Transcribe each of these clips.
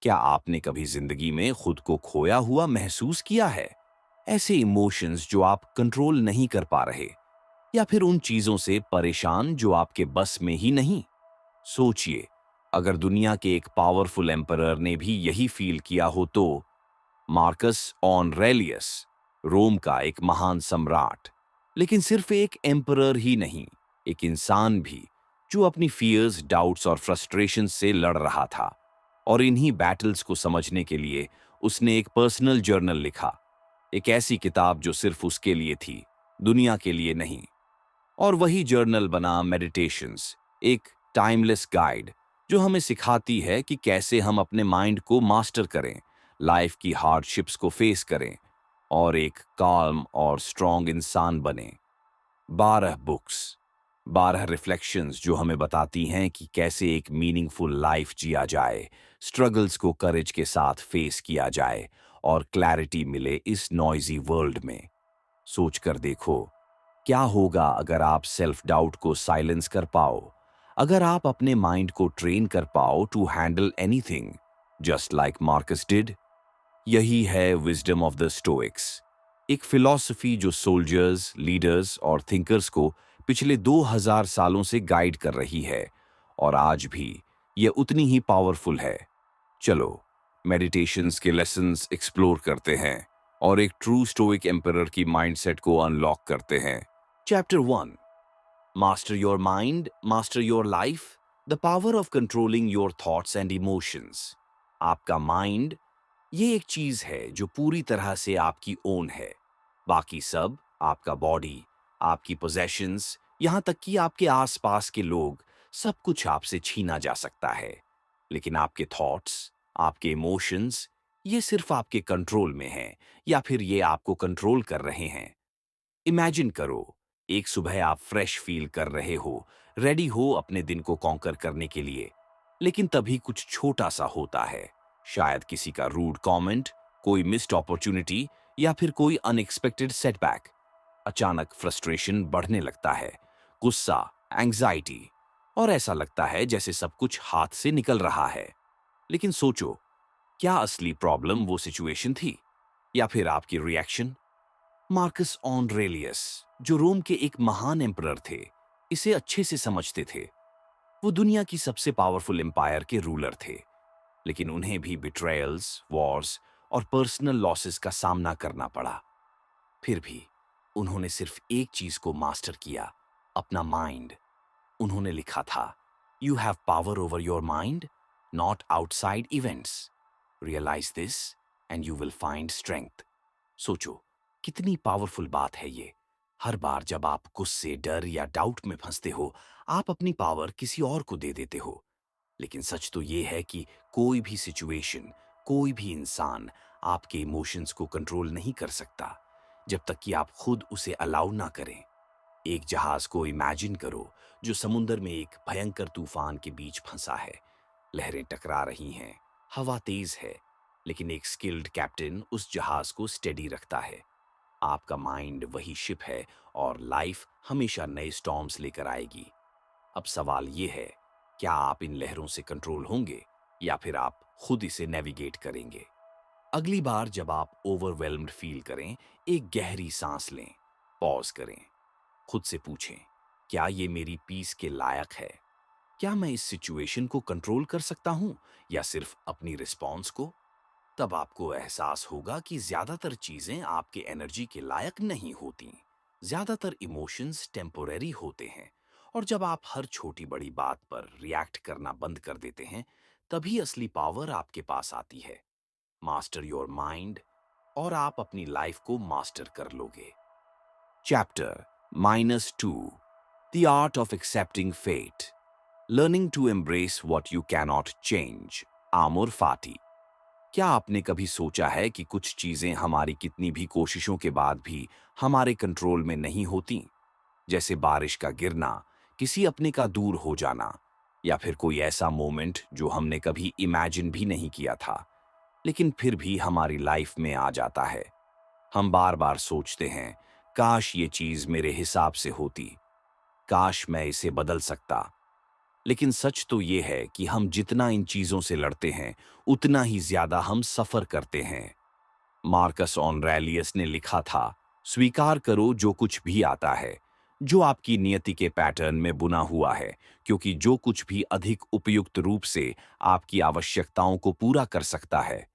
क्या आपने कभी जिंदगी में खुद को खोया हुआ महसूस किया है? ऐसे इमोशंस जो आप कंट्रोल नहीं कर पा रहे, या फिर उन चीजों से परेशान जो आपके बस में ही नहीं? सोचिए, अगर दुनिया के एक पावरफुल एम्परर ने भी यही फील किया हो तो। मार्कस ऑनरेलियस, रोम का एक महान सम्राट, लेकिन सिर्फ एक एम्परर ही नहीं, एक इंसान भी, जो अपनी फियर्स, डाउट्स और फ्रस्ट्रेशन से लड़ रहा था। और इन्हीं बैटल्स को समझने के लिए उसने एक पर्सनल जर्नल लिखा, एक ऐसी किताब जो सिर्फ उसके लिए थी, दुनिया के लिए नहीं। और वही जर्नल बना मेडिटेशंस, एक टाइमलेस गाइड जो हमें सिखाती है कि कैसे हम अपने माइंड को मास्टर करें, लाइफ की हार्डशिप्स को फेस करें और एक काल्म और स्ट्रॉन्ग इंसान बने। 12 बुक्स, 12 रिफ्लेक्शंस जो हमें बताती हैं कि कैसे एक मीनिंगफुल लाइफ जिया जाए, स्ट्रगल्स को करेज के साथ फेस किया जाए और क्लैरिटी मिले इस नॉइजी वर्ल्ड में। सोच कर देखो, क्या होगा अगर आप सेल्फ डाउट को साइलेंस कर पाओ, अगर आप अपने माइंड को ट्रेन कर पाओ to handle anything, just like Marcus did. यही है विजडम ऑफ द स्टोइक्स, एक फिलॉसफी जो सोल्जर्स, लीडर्स और थिंकर्स को पिछले 2000 सालों से गाइड कर रही है, और आज भी ये उतनी ही पावरफुल है। चलो, मेडिटेशंस के लेसन्स एक्सप्लोर करते हैं और एक ट्रू स्टोइक एम्परर की माइंडसेट को अनलॉक करते हैं। Chapter 1, master your mind, master your life, the power of controlling your thoughts and emotions. आपका माइंड ये एक चीज है जो पूरी तरह से आपकी ओन है। बाकी सब, आपका बॉडी, आपकी पोजेशंस, यहां तक कि आपके आसपास के लोग, सब कुछ आपसे छीना जा सकता है। लेकिन आपके थॉट्स, आपके इमोशंस, ये सिर्फ आपके कंट्रोल में हैं, या फिर ये आपको कंट्रोल कर रहे हैं। इमेजिन करो, एक सुबह आप फ्रेश फील कर रहे हो, रेडी हो अपने दिन को कॉन्कर करने के लिए, लेकिन तभी कुछ छोटा सा होता है। शायद किसी का रूड कमेंट, कोई मिस्ड अपॉर्चुनिटी, या फिर कोई अनएक्सपेक्टेड सेटबैक। अचानक फ्रस्ट्रेशन बढ़ने लगता है, गुस्सा, एंग्जाइटी, और ऐसा लगता है जैसे सब कुछ हाथ से निकल रहा है। लेकिन सोचो, क्या असली प्रॉब्लम वो सिचुएशन थी, या फिर आपकी रिएक्शन? मार्कस ऑनरेलियस, जो रोम के एक महान एम्परर थे, इसे अच्छे से समझते थे। वो दुनिया की सबसे पावरफुल एम्पायर के रूलर थे, लेकिन उन्हें भी बिट्रेयल्स, वॉर्स और पर्सनल लॉसेस का सामना करना पड़ा। फिर भी उन्होंने सिर्फ एक चीज को मास्टर किया, अपना माइंड। उन्होंने लिखा था, you have power over your mind, not outside events. Realise this and you will find strength. सोचो, कितनी पावरफुल बात है ये। हर बार जब आप गुस्से, डर या डाउट में फंसते हो, आप अपनी पावर किसी और को दे देते हो। लेकिन सच तो ये है कि कोई भी सिचुएशन, कोई भी इंसान आपके इमोशंस को कंट्रोल नहीं कर सकता, जब तक कि आप खुद उसे अलाउ ना करें। एक जहाज को इमेजिन करो जो समुंदर में एक भयंकर तूफान के बीच फंसा है। लहरें टकरा रही हैं, हवा तेज है, लेकिन एक स्किल्ड कैप्टन उस जहाज को स्टेडी रखता है। आपका माइंड वही शिप है, और लाइफ हमेशा नए स्टॉर्म्स लेकर आएगी। अब सवाल ये है, क्या आप इन लहरों से कंट्रोल होंगे, या फिर आप खुद इसे नेविगेट करेंगे? अगली बार जब आप ओवरवेल्म्ड फील करें, एक गहरी सांस लें, पॉज करें, खुद से पूछें, क्या ये मेरी पीस के लायक है? क्या मैं इस सिचुएशन को कंट्रोल कर सकता हूं, या सिर्फ अपनी रिस्पॉन्स को? तब आपको एहसास होगा कि ज्यादातर चीजें आपके एनर्जी के लायक नहीं होती। ज्यादातर इमोशंस टेम्पोरेरी होते हैं, और जब आप हर छोटी बड़ी बात पर रिएक्ट करना बंद कर देते हैं, तभी असली पावर आपके पास आती है। मास्टर योर माइंड, और आप अपनी लाइफ को मास्टर कर लोगे। Chapter -2, the art of accepting fate, learning to embrace what you cannot change. आमुर फाटी। क्या आपने कभी सोचा है कि कुछ चीजें हमारी कितनी भी कोशिशों के बाद भी हमारे कंट्रोल में नहीं होती? जैसे बारिश का गिरना, किसी अपने का दूर हो जाना, या फिर कोई ऐसा मोमेंट जो हमने कभी इमेजिन भी नहीं किया था, लेकिन फिर भी हमारी लाइफ में आ जाता है। हम बार बार सोचते हैं, काश ये चीज मेरे हिसाब से होती, काश मैं इसे बदल सकता। लेकिन सच तो ये है कि हम जितना इन चीजों से लड़ते हैं, उतना ही ज्यादा हम सफर करते हैं। मार्कस ऑनरेलियस ने लिखा था, स्वीकार करो जो कुछ भी आता है, जो आपकी नियति के पैटर्न में बुना हुआ है, क्योंकि जो कुछ भी अधिक उपयुक्त रूप से आपकी आवश्यकताओं को पूरा कर सकता है,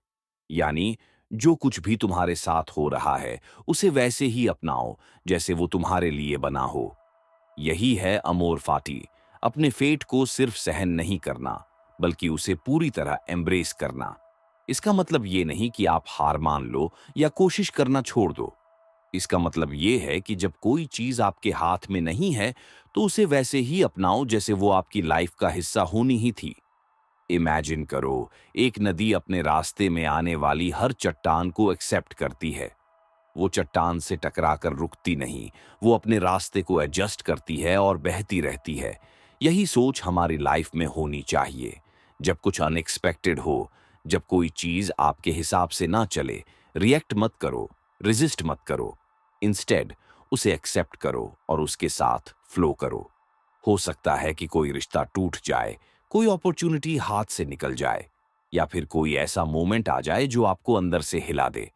यानी जो कुछ भी तुम्हारे साथ हो रहा है, उसे वैसे ही अपनाओ जैसे वो तुम्हारे लिए बना हो। यही है अमोर फाटी, अपने फेट को सिर्फ सहन नहीं करना, बल्कि उसे पूरी तरह एम्ब्रेस करना। इसका मतलब ये नहीं कि आप हार मान लो या कोशिश करना छोड़ दो। इसका मतलब ये है कि जब कोई चीज आपके हाथ में नहीं है, तो उसे वैसे ही अपनाओ जैसे वो आपकी लाइफ का हिस्सा होनी ही थी। इमेजिन करो, एक नदी अपने रास्ते में आने वाली हर चट्टान को एक्सेप्ट करती है। वो चट्टान से टकराकर रुकती नहीं, वो अपने रास्ते को एडजस्ट करती है और बहती रहती है। यही सोच हमारी लाइफ में होनी चाहिए। जब कुछ अनएक्सपेक्टेड हो, जब कोई चीज आपके हिसाब से ना चले, रिएक्ट मत करो, रेजिस्ट मत करो। इंस्टेड उसे एक्सेप्ट करो और उसके साथ फ्लो करो। हो सकता है कि कोई रिश्ता टूट जाए, कोई अपॉर्चुनिटी हाथ से निकल जाए, या फिर कोई ऐसा मोमेंट आ जाए जो आपको अंदर से हिला दे।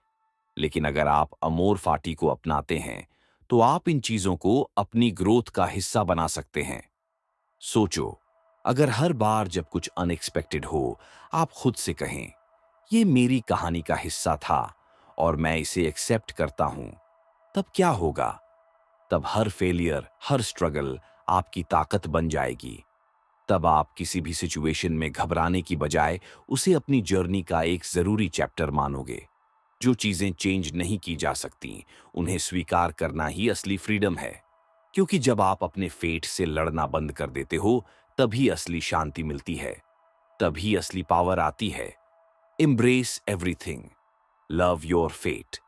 लेकिन अगर आप अमोर फाटी को अपनाते हैं, तो आप इन चीजों को अपनी ग्रोथ का हिस्सा बना सकते हैं। सोचो, अगर हर बार जब कुछ अनएक्सपेक्टेड हो, आप खुद से कहें, ये मेरी कहानी का हिस्सा था और मैं इसे एक्सेप्ट करता हूं, तब क्या होगा? तब हर फेलियर, हर स्ट्रगल आपकी ताकत बन जाएगी। तब आप किसी भी सिचुएशन में घबराने की बजाय उसे अपनी जर्नी का एक जरूरी चैप्टर मानोगे। जो चीजें चेंज नहीं की जा सकती, उन्हें स्वीकार करना ही असली फ्रीडम है। क्योंकि जब आप अपने फेट से लड़ना बंद कर देते हो, तभी असली शांति मिलती है, तभी असली पावर आती है। Embrace everything, love your fate.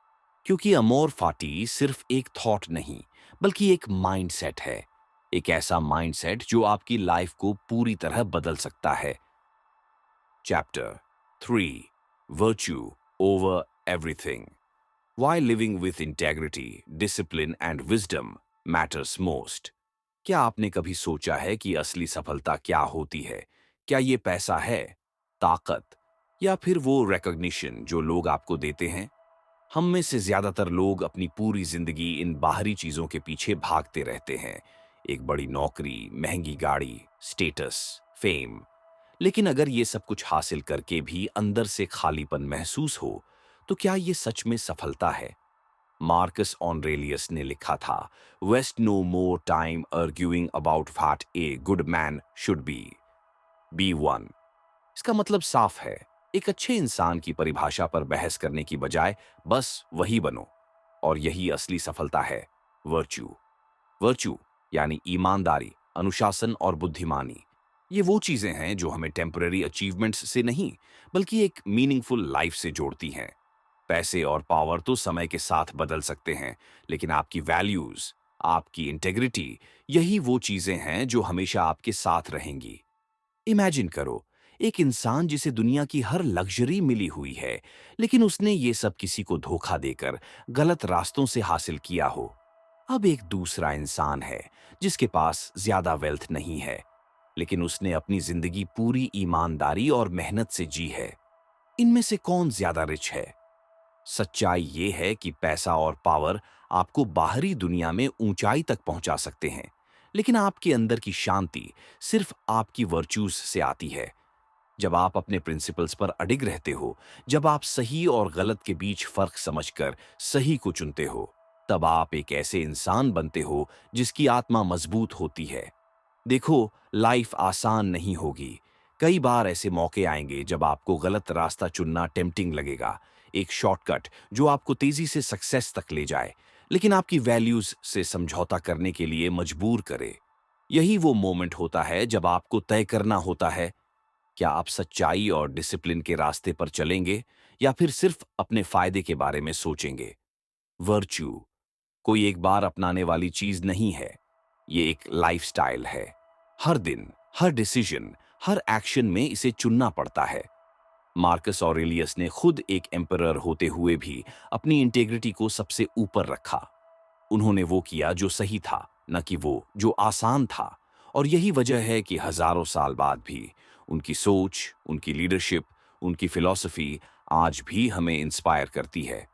क्योंकि अमोर फाटी सिर्फ एक थॉट नहीं, बल्कि एक माइंडसेट है। एक ऐसा माइंडसेट जो आपकी लाइफ को पूरी तरह बदल सकता है। Chapter 3, virtue over everything. Why living with integrity, discipline and wisdom matters most? क्या आपने कभी सोचा है कि असली सफलता क्या होती है? क्या ये पैसा है, ताकत, या फिर वो रिकॉग्निशन जो लोग आपको देते हैं? हम में से ज्यादातर लोग अपनी पूरी जिंदगी इन बाहरी चीजों के पीछे भागते रहते हैं। एक बड़ी नौकरी, महंगी गाड़ी, स्टेटस, फेम। लेकिन अगर ये सब कुछ हासिल करके भी अंदर से खालीपन महसूस हो, तो क्या ये सच में सफलता है? मार्कस ऑनरेलियस ने लिखा था, waste no more time arguing about what a good man should be one. इसका मतलब साफ है, एक अच्छे इंसान की परिभाषा पर बहस करने की बजाय बस वही बनो। और यही असली सफलता है, वर्च्यू। वर्च्यू यानी ईमानदारी, अनुशासन और बुद्धिमानी। ये वो चीजें हैं जो हमें टेम्पररी अचीवमेंट्स से नहीं, बल्कि एक मीनिंगफुल लाइफ से जोड़ती हैं। पैसे और पावर तो समय के साथ बदल सकते हैं, लेकिन आपकी वैल्यूज, आपकी इंटेग्रिटी, यही वो चीजें हैं जो हमेशा आपके साथ रहेंगी। इमेजिन करो, एक इंसान जिसे दुनिया की हर लग्जरी मिली हुई है, लेकिन उसने ये सब किसी को धोखा देकर गलत रास्तों से हासिल किया हो। अब एक दूसरा इंसान है जिसके पास ज्यादा वेल्थ नहीं है, लेकिन उसने अपनी जिंदगी पूरी ईमानदारी और मेहनत से जी है। इनमें से कौन ज्यादा रिच है? सच्चाई ये है कि पैसा और पावर आपको बाहरी दुनिया में ऊंचाई तक पहुंचा सकते हैं, लेकिन आपके अंदर की शांति सिर्फ आपकी वर्च्यूज से आती है। जब आप अपने प्रिंसिपल्स पर अडिग रहते हो, जब आप सही और गलत के बीच फर्क समझकर सही को चुनते हो, तब आप एक ऐसे इंसान बनते हो जिसकी आत्मा मजबूत होती है। देखो, लाइफ आसान नहीं होगी। कई बार ऐसे मौके आएंगे जब आपको गलत रास्ता चुनना टेम्पटिंग लगेगा, एक शॉर्टकट जो आपको तेजी से सक्सेस तक ले जाए, लेकिन आपकी वैल्यूज से समझौता करने के लिए मजबूर करे। यही वो मोमेंट होता है जब आपको तय करना होता है, क्या आप सच्चाई और डिसिप्लिन के रास्ते पर चलेंगे या फिर सिर्फ अपने फायदे के बारे में सोचेंगे। वर्च्यू कोई एक बार अपनाने वाली चीज नहीं है, ये एक लाइफस्टाइल है। हर दिन, हर डिसीजन, हर एक्शन में इसे चुनना पड़ता है। मार्कस ऑरेलियस ने खुद एक एम्परर होते हुए भी अपनी इंटेग्रिटी को सबसे ऊपर रखा। उन्होंने वो किया जो सही था, न कि वो जो आसान था। और यही वजह है कि हजारों साल बाद भी उनकी सोच, उनकी लीडरशिप, उनकी फिलॉसफी आज भी हमें इंस्पायर करती है।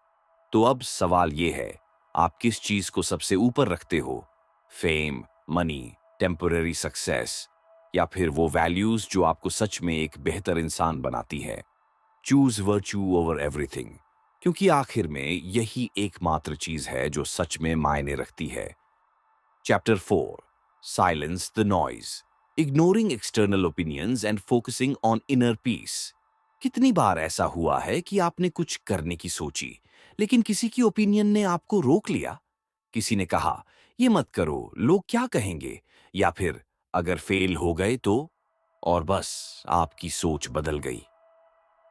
तो अब सवाल ये है, आप किस चीज को सबसे ऊपर रखते हो? फेम, मनी, टेम्पररी सक्सेस, या फिर वो वैल्यूज जो आपको सच में एक बेहतर इंसान बनाती है? चूज वर्च्यू ओवर एवरीथिंग, क्योंकि आखिर में यही एकमात्र चीज है जो सच में मायने रखती है। Chapter 4, silence the noise, ignoring external opinions and focusing on inner peace. कितनी बार ऐसा हुआ है कि आपने कुछ करने की सोची, लेकिन किसी की ओपिनियन ने आपको रोक लिया? किसी ने कहा, ये मत करो, लोग क्या कहेंगे, या फिर अगर फेल हो गए तो, और बस आपकी सोच बदल गई।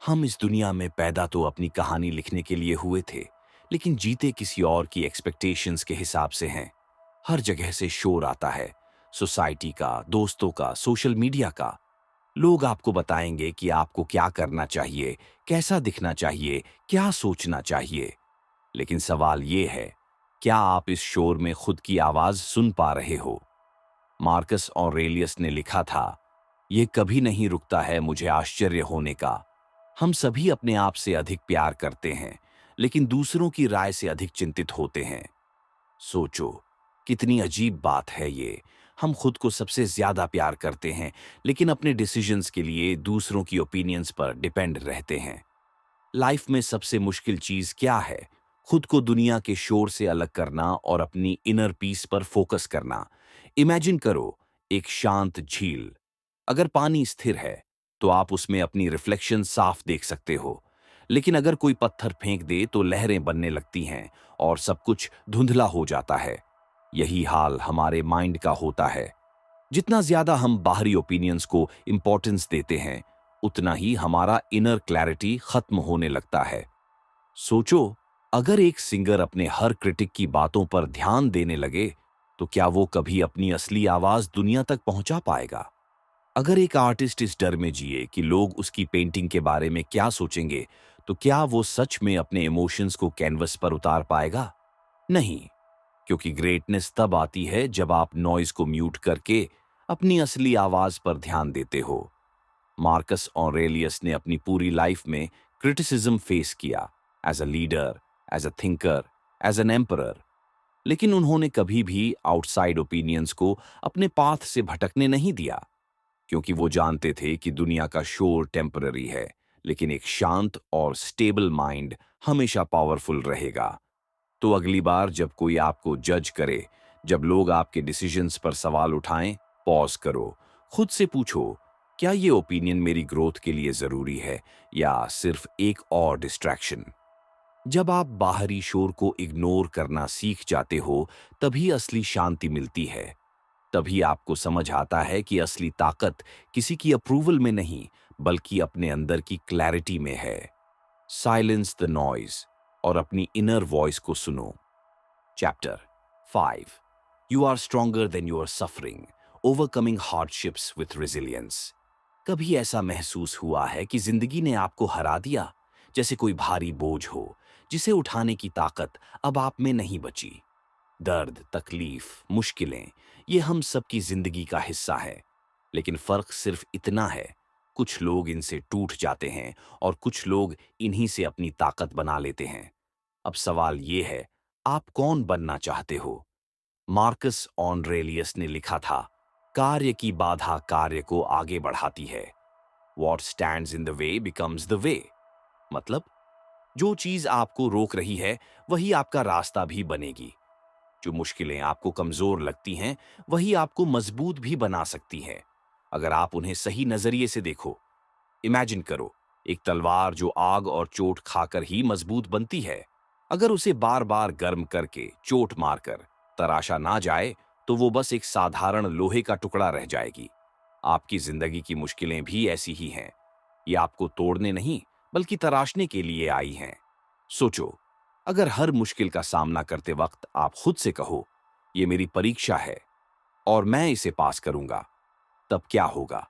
हम इस दुनिया में पैदा तो अपनी कहानी लिखने के लिए हुए थे, लेकिन जीते किसी और की एक्सपेक्टेशंस के हिसाब से हैं। हर जगह से शोर आता है, सोसाइटी का, दोस्तों का, सोशल मीडिया का। लोग आपको बताएंगे कि आपको क्या करना चाहिए, कैसा दिखना चाहिए, क्या सोचना चाहिए। लेकिन सवाल ये है, क्या आप इस शोर में खुद की आवाज सुन पा रहे हो? मार्कस ऑरेलियस ने लिखा था, ये कभी नहीं रुकता है मुझे आश्चर्य होने का। हम सभी अपने आप से अधिक प्यार करते हैं, लेकिन दूसरों की राय से अधिक चिंतित होते हैं। सोचो, कितनी अजीब बात है ये। हम खुद को सबसे ज्यादा प्यार करते हैं, लेकिन अपने डिसीजंस के लिए दूसरों की ओपिनियंस पर डिपेंड रहते हैं। लाइफ में सबसे मुश्किल चीज क्या है? खुद को दुनिया के शोर से अलग करना और अपनी इनर पीस पर फोकस करना। इमेजिन करो, एक शांत झील। अगर पानी स्थिर है, तो आप उसमें अपनी रिफ्लेक्शन साफ देख सकते हो। लेकिन अगर कोई पत्थर फेंक दे तो लहरें बनने लगती हैं और सब कुछ धुंधला हो जाता है। यही हाल हमारे माइंड का होता है। जितना ज्यादा हम बाहरी ओपिनियंस को इंपॉर्टेंस देते हैं, उतना ही हमारा इनर क्लैरिटी खत्म होने लगता है। सोचो, अगर एक सिंगर अपने हर क्रिटिक की बातों पर ध्यान देने लगे, तो क्या वो कभी अपनी असली आवाज दुनिया तक पहुंचा पाएगा? अगर एक आर्टिस्ट इस डर में जिए कि लोग उसकी पेंटिंग के बारे में क्या सोचेंगे, तो क्या वो सच में अपने इमोशंस को कैनवस पर उतार पाएगा? नहीं, क्योंकि ग्रेटनेस तब आती है जब आप नॉइज को म्यूट करके अपनी असली आवाज पर ध्यान देते हो। मार्कस ऑरेलियस ने अपनी पूरी लाइफ में क्रिटिसिज्म फेस किया, as a leader, as a thinker, as an emperor. लेकिन उन्होंने कभी भी आउटसाइड ओपिनियंस को अपने पाथ से भटकने नहीं दिया, क्योंकि वो जानते थे कि दुनिया का शोर टेम्पररी है, लेकिन एक शांत और स्टेबल माइंड हमेशा पावरफुल रहेगा। तो अगली बार जब कोई आपको जज करे, जब लोग आपके डिसीजंस पर सवाल उठाएं, पॉज करो। खुद से पूछो, क्या ये ओपिनियन मेरी ग्रोथ के लिए जरूरी है या सिर्फ एक और डिस्ट्रैक्शन? जब आप बाहरी शोर को इग्नोर करना सीख जाते हो, तभी असली शांति मिलती है। तभी आपको समझ आता है कि असली ताकत किसी की अप्रूवल में नहीं, बल्कि अपने अंदर की क्लैरिटी में है। साइलेंस द नॉइज और अपनी इनर वॉइस को सुनो। Chapter 5, you are stronger than your suffering, overcoming hardships with resilience. कभी ऐसा महसूस हुआ है कि जिंदगी ने आपको हरा दिया, जैसे कोई भारी बोझ हो जिसे उठाने की ताकत अब आप में नहीं बची? दर्द, तकलीफ, मुश्किलें, ये हम सबकी जिंदगी का हिस्सा है। लेकिन फर्क सिर्फ इतना है, कुछ लोग इनसे टूट जाते हैं और कुछ लोग इन्हीं से अपनी ताकत बना लेते हैं। अब सवाल ये है, आप कौन बनना चाहते हो? मार्कस ऑरेलियस ने लिखा था, कार्य की बाधा कार्य को आगे बढ़ाती है। What stands in the way becomes the way. मतलब, जो चीज आपको रोक रही है, वही आपका रास्ता भी बनेगी। जो मुश्किलें आपको कमजोर लगती हैं, वही आपको मजबूत भी बना सकती हैं, अगर आप उन्हें सही नजरिए से देखो। इमेजिन करो, एक तलवार जो आग और चोट खाकर ही मजबूत बनती है। अगर उसे बार बार गर्म करके, चोट मारकर तराशा ना जाए, तो वो बस एक साधारण लोहे का टुकड़ा रह जाएगी। आपकी जिंदगी की मुश्किलें भी ऐसी ही हैं। ये आपको तोड़ने नहीं, बल्कि तराशने के लिए आई हैं। सोचो, अगर हर मुश्किल का सामना करते वक्त आप खुद से कहो, ये मेरी परीक्षा है और मैं इसे पास करूंगा, तब क्या होगा?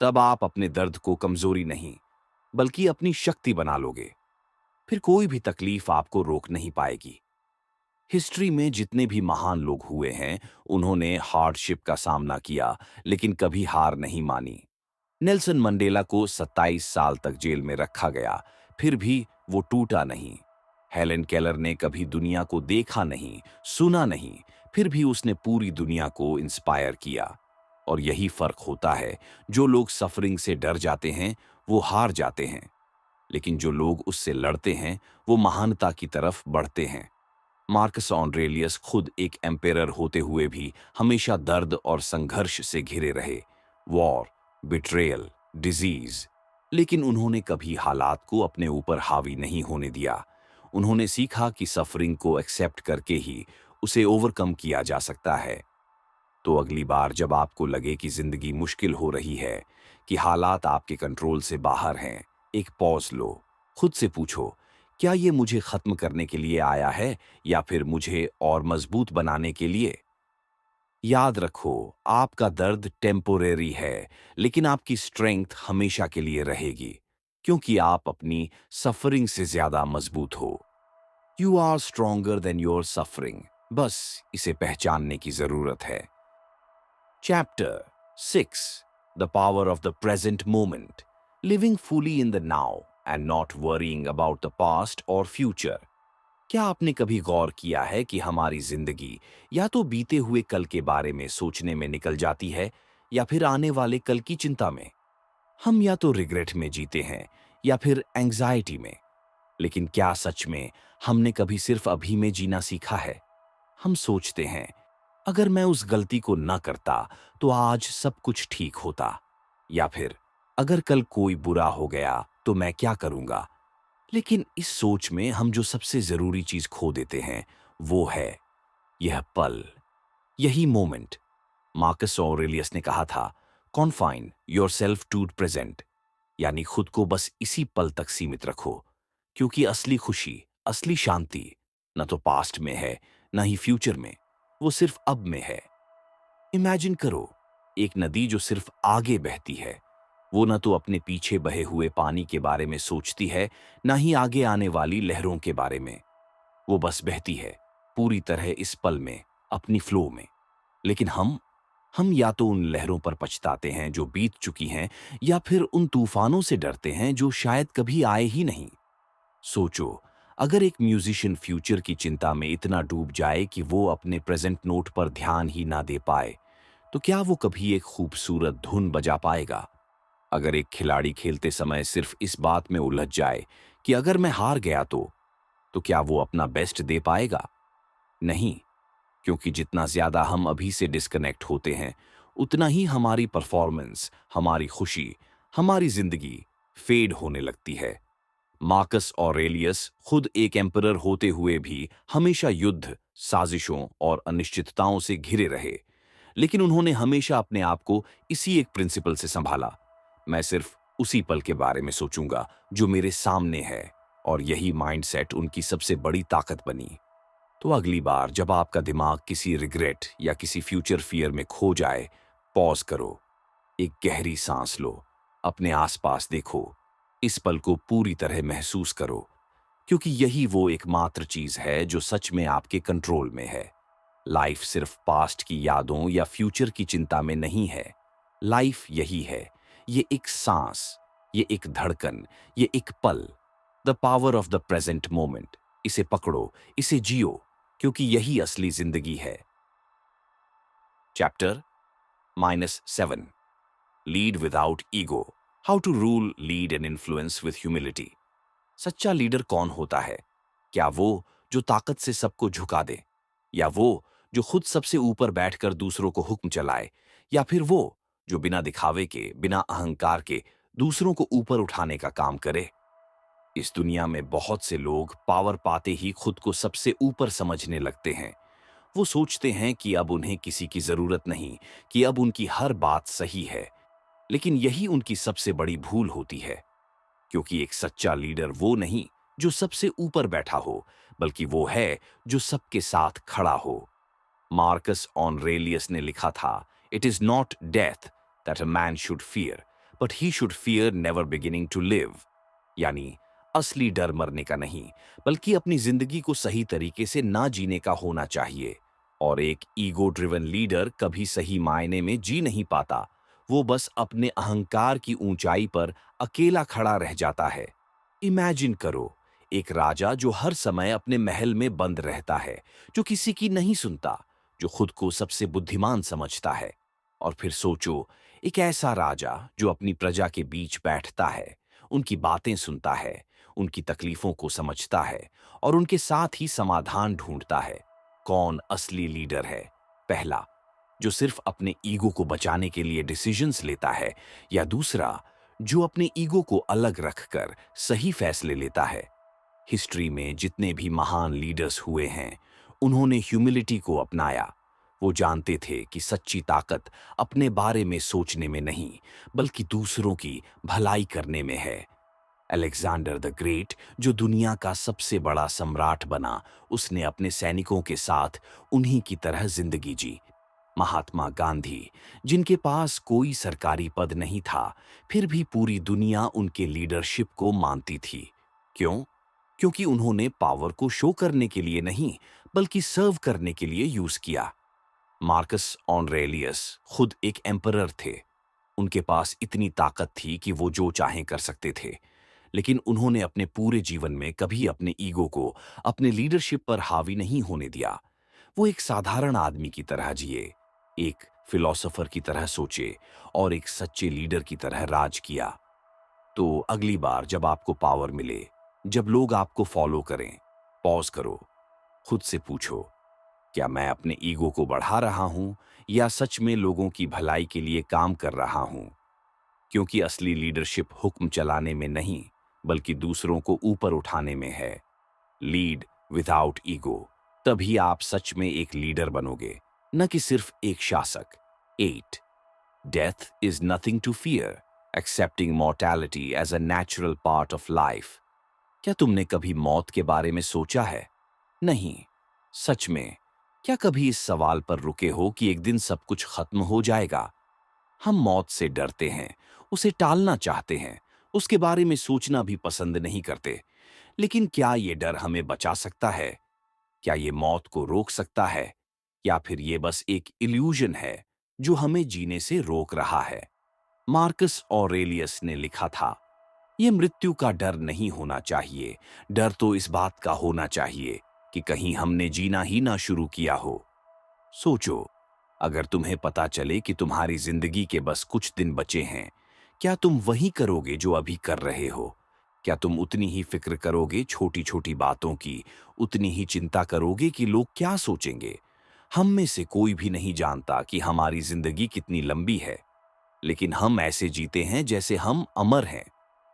तब आप अपने दर्द को कमजोरी नहीं, बल्कि अपनी शक्ति बना लोगे। फिर कोई भी तकलीफ आपको रोक नहीं पाएगी। हिस्ट्री में जितने भी महान लोग हुए हैं, उन्होंने हार्डशिप का सामना किया, लेकिन कभी हार नहीं मानी। नेल्सन मंडेला को 27 साल तक जेल में रखा गया, फिर भी वो टूटा नहीं। हेलेन केलर ने कभी दुनिया को देखा नहीं, सुना नहीं, फिर भी उसने पूरी दुनिया को इंस्पायर किया। और यही फर्क होता है, जो लोग सफरिंग से डर जाते हैं, वो हार जाते हैं, लेकिन जो लोग उससे लड़ते हैं, वो महानता की तरफ बढ़ते हैं। मार्कस ऑरेलियस खुद एक एम्पेरर होते हुए भी हमेशा दर्द और संघर्ष से घिरे रहे। War, betrayal, disease. लेकिन उन्होंने कभी हालात को अपने ऊपर हावी नहीं होने दिया। उन्होंने सीखा कि सफरिंग को एक्सेप्ट करके ही उसे ओवरकम किया जा सकता है। तो अगली बार जब आपको लगे कि जिंदगी मुश्किल हो रही है, कि हालात आपके कंट्रोल से बाहर हैं, एक पॉज लो। खुद से पूछो, क्या ये मुझे खत्म करने के लिए आया है या फिर मुझे और मजबूत बनाने के लिए? याद रखो, आपका दर्द टेम्पोरेरी है, लेकिन आपकी स्ट्रेंथ हमेशा के लिए रहेगी, क्योंकि आप अपनी सफरिंग से ज्यादा मजबूत हो। You are stronger than your suffering. बस इसे पहचानने की जरूरत है। Chapter 6. The Power of the Present Moment. Living fully in the now and not worrying about the past or future. क्या आपने कभी गौर किया है कि हमारी जिंदगी या तो बीते हुए कल के बारे में सोचने में निकल जाती है या फिर आने वाले कल की चिंता में? हम या तो रिग्रेट में जीते हैं या फिर एंग्जाइटी में। लेकिन क्या सच में हमने कभी सिर्फ अभी में जीना सीखा है? हम सोचते हैं, अगर मैं उस गलती को ना करता तो आज सब कुछ ठीक होता, या फिर अगर कल कोई बुरा हो गया तो मैं क्या करूंगा। लेकिन इस सोच में हम जो सबसे जरूरी चीज खो देते हैं, वो है यह पल, यही मोमेंट। मार्कस ऑरेलियस ने कहा था, confine your self to present, यानी खुद को बस इसी पल तक सीमित रखो, क्योंकि असली खुशी, असली शांति न तो पास्ट में है, न ही फ्यूचर में, वो सिर्फ अब में है। इमेजिन करो, एक नदी जो सिर्फ आगे बहती है। वो न तो अपने पीछे बहे हुए पानी के बारे में सोचती है, न ही आगे आने वाली लहरों के बारे में। वो बस बहती है, पूरी तरह इस पल में, अपनी फ्लो में। लेकिन हम या तो उन लहरों पर पछताते हैं जो बीत चुकी हैं, या फिर उन तूफानों से डरते हैं जो शायद कभी आए ही नहीं। सोचो, अगर एक म्यूजिशियन फ्यूचर की चिंता में इतना डूब जाए कि वो अपने प्रेजेंट नोट पर ध्यान ही ना दे पाए, तो क्या वो कभी एक खूबसूरत धुन बजा पाएगा? अगर एक खिलाड़ी खेलते समय सिर्फ इस बात में उलझ जाए कि अगर मैं हार गया तो क्या वो अपना बेस्ट दे पाएगा? नहीं, क्योंकि जितना ज्यादा हम अभी से डिस्कनेक्ट होते हैं, उतना ही हमारी परफॉर्मेंस, हमारी खुशी, हमारी जिंदगी फेड होने लगती है। मार्कस ऑरेलियस खुद एक एम्परर होते हुए भी हमेशा युद्ध, साजिशों और अनिश्चितताओं से घिरे रहे, लेकिन उन्होंने हमेशा अपने आप को इसी एक प्रिंसिपल से संभाला, मैं सिर्फ उसी पल के बारे में सोचूंगा जो मेरे सामने है। और यही माइंडसेट उनकी सबसे बड़ी ताकत बनी। तो अगली बार जब आपका दिमाग किसी रिग्रेट या किसी फ्यूचर फियर में खो जाए, पॉज करो, एक गहरी सांस लो, अपने आसपास देखो, इस पल को पूरी तरह महसूस करो, क्योंकि यही वो एकमात्र चीज है जो सच में आपके कंट्रोल में है। लाइफ सिर्फ पास्ट की यादों या फ्यूचर की चिंता में नहीं है। लाइफ यही है, ये एक सांस, ये एक धड़कन, ये एक पल। The power of the present moment. इसे पकड़ो, इसे जियो, क्योंकि यही असली जिंदगी है। Chapter -7। Lead without ego. How to rule, lead and influence with humility. सच्चा लीडर कौन होता है? क्या वो जो ताकत से सबको झुका दे, या वो जो खुद सबसे ऊपर बैठकर दूसरों को हुक्म चलाए, या फिर वो जो बिना दिखावे के, बिना अहंकार के दूसरों को ऊपर उठाने का काम करे? इस दुनिया में बहुत से लोग पावर पाते ही खुद को सबसे ऊपर समझने लगते हैं। वो सोचते हैं कि अब उन्हें किसी की जरूरत नहीं, कि अब उनकी हर बात सही है। लेकिन यही उनकी सबसे बड़ी भूल होती है, क्योंकि एक सच्चा लीडर वो नहीं जो सबसे ऊपर बैठा हो, बल्कि वो है जो सबके साथ खड़ा हो। मार्कस ऑरेलियस ने लिखा था, it is not death that a man should fear, but he should fear never beginning to live. यानी असली डर मरने का नहीं, बल्कि अपनी जिंदगी को सही तरीके से ना जीने का होना चाहिए। और एक ईगो ड्रिवन लीडर कभी सही मायने में जी नहीं पाता। वो बस अपने अहंकार की ऊंचाई पर अकेला खड़ा रह जाता है। इमेजिन करो, एक राजा जो हर समय अपने महल में बंद रहता है, जो किसी की नहीं सुनता, जो खुद को सबसे बुद्धिमान समझता है। और फिर सोचो, एक ऐसा राजा जो अपनी प्रजा के बीच बैठता है, उनकी बातें सुनता है, उनकी तकलीफों को समझता है और उनके साथ ही समाधान ढूंढता है। कौन असली लीडर है? पहला, जो सिर्फ अपने ईगो को बचाने के लिए डिसीजंस लेता है, या दूसरा, जो अपने ईगो को अलग रखकर सही फैसले लेता है? हिस्ट्री में जितने भी महान लीडर्स हुए हैं, उन्होंने ह्यूमिलिटी को अपनाया। वो जानते थे कि सच्ची ताकत अपने बारे में सोचने में नहीं, बल्कि दूसरों की भलाई करने में है। अलेक्जेंडर द ग्रेट, जो दुनिया का सबसे बड़ा सम्राट बना, उसने अपने सैनिकों के साथ उन्हीं की तरह जिंदगी जी। महात्मा गांधी, जिनके पास कोई सरकारी पद नहीं था, फिर भी पूरी दुनिया उनके लीडरशिप को मानती थी। क्यों? क्योंकि उन्होंने पावर को शो करने के लिए नहीं, बल्कि सर्व करने के लिए यूज किया। मार्कस ऑनरेलियस खुद एक एम्परर थे। उनके पास इतनी ताकत थी कि वो जो चाहें कर सकते थे, लेकिन उन्होंने अपने पूरे जीवन में कभी अपने ईगो को अपने लीडरशिप पर हावी नहीं होने दिया। वो एक साधारण आदमी की तरह जिए, एक फिलोसोफर की तरह सोचे और एक सच्चे लीडर की तरह राज किया। तो अगली बार जब आपको पावर मिले, जब लोग आपको फॉलो करें, पॉज करो, खुद से पूछो, क्या मैं अपने ईगो को बढ़ा रहा हूं या सच में लोगों की भलाई के लिए काम कर रहा हूं? क्योंकि असली लीडरशिप हुक्म चलाने में नहीं, बल्कि दूसरों को ऊपर उठाने में है। लीड विदाउट ईगो, तभी आप सच में एक लीडर बनोगे, न कि सिर्फ एक शासक। 8. Death is nothing to fear, accepting mortality as a natural part of life. क्या तुमने कभी मौत के बारे में सोचा है? नहीं। सच में, क्या कभी इस सवाल पर रुके हो कि एक दिन सब कुछ खत्म हो जाएगा? हम मौत से डरते हैं, उसे टालना चाहते हैं, उसके बारे में सोचना भी पसंद नहीं करते। लेकिन क्या ये डर हमें बचा सकता है? क्या ये मौत को रोक सकता है? या फिर ये बस एक इल्यूजन है जो हमें जीने से रोक रहा है? मार्कस ऑरेलियस ने लिखा था, ये मृत्यु का डर नहीं होना चाहिए, डर तो इस बात का होना चाहिए कि कहीं हमने जीना ही ना शुरू किया हो। सोचो, अगर तुम्हें पता चले कि तुम्हारी जिंदगी के बस कुछ दिन बचे हैं, क्या तुम वही करोगे जो अभी कर रहे हो? क्या तुम उतनी ही फिक्र करोगे छोटी छोटी बातों की, उतनी ही चिंता करोगे कि लोग क्या सोचेंगे? हम में से कोई भी नहीं जानता कि हमारी जिंदगी कितनी लंबी है, लेकिन हम ऐसे जीते हैं जैसे हम अमर हैं।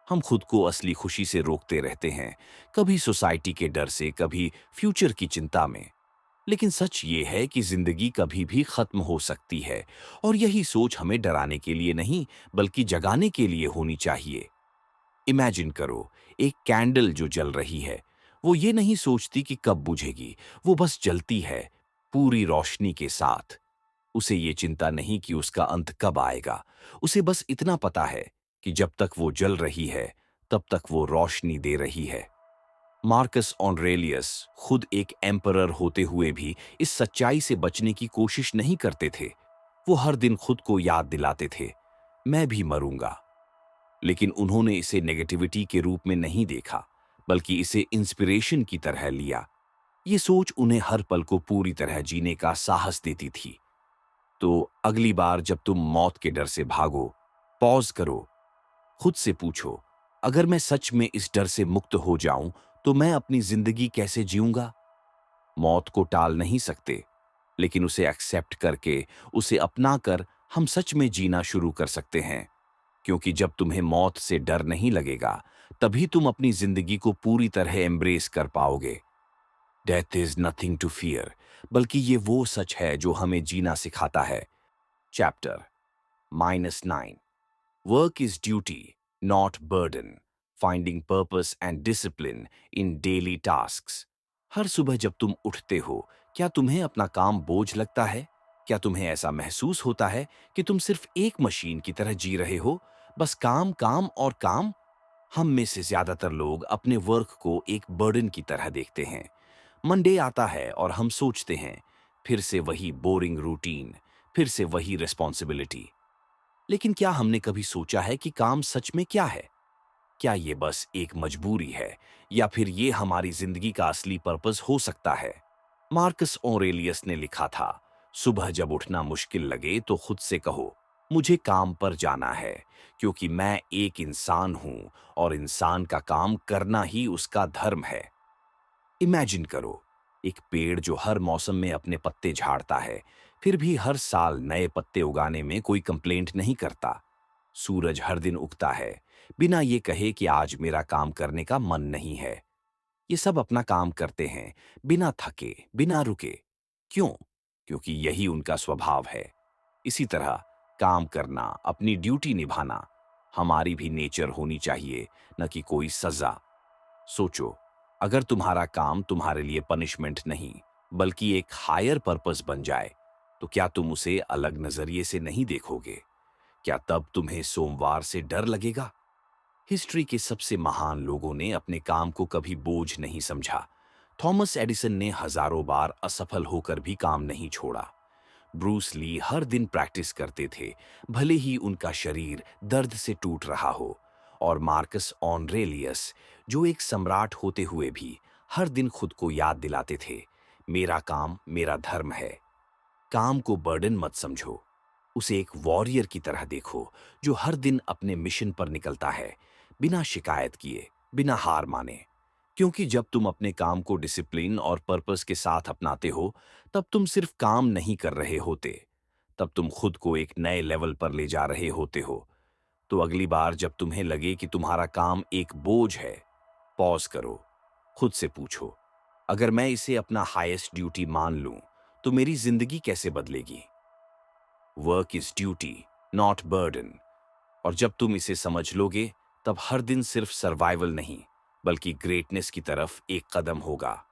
हम खुद को असली खुशी से रोकते रहते हैं, कभी सोसाइटी के डर से, कभी फ्यूचर की चिंता में। लेकिन सच ये है कि जिंदगी कभी भी खत्म हो सकती है, और यही सोच हमें डराने के लिए नहीं, बल्कि जगाने के लिए होनी चाहिए। इमेजिन करो, एक कैंडल जो जल रही है, वो ये नहीं सोचती कि कब बुझेगी, वो बस जलती है, पूरी रोशनी के साथ। उसे ये चिंता नहीं कि उसका अंत कब आएगा, उसे बस इतना पता है कि जब तक वो जल रही है, तब तक वो रोशनी दे रही है। मार्कस ऑनरेलियस खुद एक एम्परर होते हुए भी इस सच्चाई से बचने की कोशिश नहीं करते थे। वो हर दिन खुद को याद दिलाते थे, मैं भी मरूंगा। लेकिन उन्होंने इसे नेगेटिविटी के रूप में नहीं देखा, बल्कि इसे इंस्पिरेशन की तरह लिया। ये सोच उन्हें हर पल को पूरी तरह जीने का साहस देती थी। तो अगली बार जब तुम मौत के डर से भागो, पॉज करो, खुद से पूछो, अगर मैं सच में इस डर से मुक्त हो जाऊं, तो मैं अपनी जिंदगी कैसे जीऊंगा? मौत को टाल नहीं सकते, लेकिन उसे एक्सेप्ट करके, उसे अपनाकर हम सच में जीना शुरू कर सकते हैं। क्योंकि जब तुम्हें मौत से डर नहीं लगेगा, तभी तुम अपनी जिंदगी को पूरी तरह एम्ब्रेस कर पाओगे। Death is nothing to fear, बल्कि ये वो सच है जो हमें जीना सिखाता है। Chapter -9, work is duty, not burden, finding purpose and discipline in daily tasks. हर सुबह जब तुम उठते हो, क्या तुम्हें अपना काम बोझ लगता है? क्या तुम्हें ऐसा महसूस होता है कि तुम सिर्फ एक मशीन की तरह जी रहे हो, बस काम काम और काम? हम में से ज्यादातर लोग अपने वर्क को एक बर्डन की तरह देखते हैं। मंडे आता है और हम सोचते हैं, फिर से वही बोरिंग रूटीन, फिर से वही रिस्पॉन्सिबिलिटी। लेकिन क्या हमने कभी सोचा है कि काम सच में क्या है? क्या ये बस एक मजबूरी है, या फिर ये हमारी जिंदगी का असली पर्पस हो सकता है? मार्कस ऑरेलियस ने लिखा था, सुबह जब उठना मुश्किल लगे तो खुद से कहो, मुझे काम पर जाना है, क्योंकि मैं एक इंसान हूं और इंसान का काम करना ही उसका धर्म है। इमेजिन करो, एक पेड़ जो हर मौसम में अपने पत्ते झाड़ता है, फिर भी हर साल नए पत्ते उगाने में कोई कंप्लेंट नहीं करता। सूरज हर दिन उगता है, बिना ये कहे कि आज मेरा काम करने का मन नहीं है। ये सब अपना काम करते हैं, बिना थके, बिना रुके। क्यों? क्योंकि यही उनका स्वभाव है। इसी तरह काम करना, अपनी ड्यूटी निभाना, हमारी भी नेचर होनी चाहिए, न कि कोई सजा। सोचो, अगर तुम्हारा काम तुम्हारे लिए पनिशमेंट नहीं, बल्कि एक हायर पर्पस बन जाए, तो क्या तुम उसे अलग नजरिए से नहीं देखोगे? क्या तब तुम्हें सोमवार से डर लगेगा? हिस्ट्री के सबसे महान लोगों ने अपने काम को कभी बोझ नहीं समझा। थॉमस एडिसन ने हजारों बार असफल होकर भी काम नहीं छोड़ा। ब्रूस ली हर दिन प्रैक्टिस करते थे, भले ही उनका शरीर दर्द से टूट रहा हो। और मार्कस ऑनरेलियस, जो एक सम्राट होते हुए भी हर दिन खुद को याद दिलाते थे, मेरा काम मेरा धर्म है। काम को बर्डन मत समझो, उसे एक वॉरियर की तरह देखो, जो हर दिन अपने मिशन पर निकलता है, बिना शिकायत किए, बिना हार माने। क्योंकि जब तुम अपने काम को डिसिप्लिन और पर्पस के साथ अपनाते हो, तब तुम सिर्फ काम नहीं कर रहे होते, तब तुम खुद को एक नए लेवल पर ले जा रहे होते हो। तो अगली बार जब तुम्हें लगे कि तुम्हारा काम एक बोझ है, पॉज करो, खुद से पूछो, अगर मैं इसे अपना हाईएस्ट ड्यूटी मान लूं, तो मेरी जिंदगी कैसे बदलेगी? Work is duty, not burden. और जब तुम इसे समझ लोगे, तब हर दिन सिर्फ सर्वाइवल नहीं, बल्कि ग्रेटनेस की तरफ एक कदम होगा।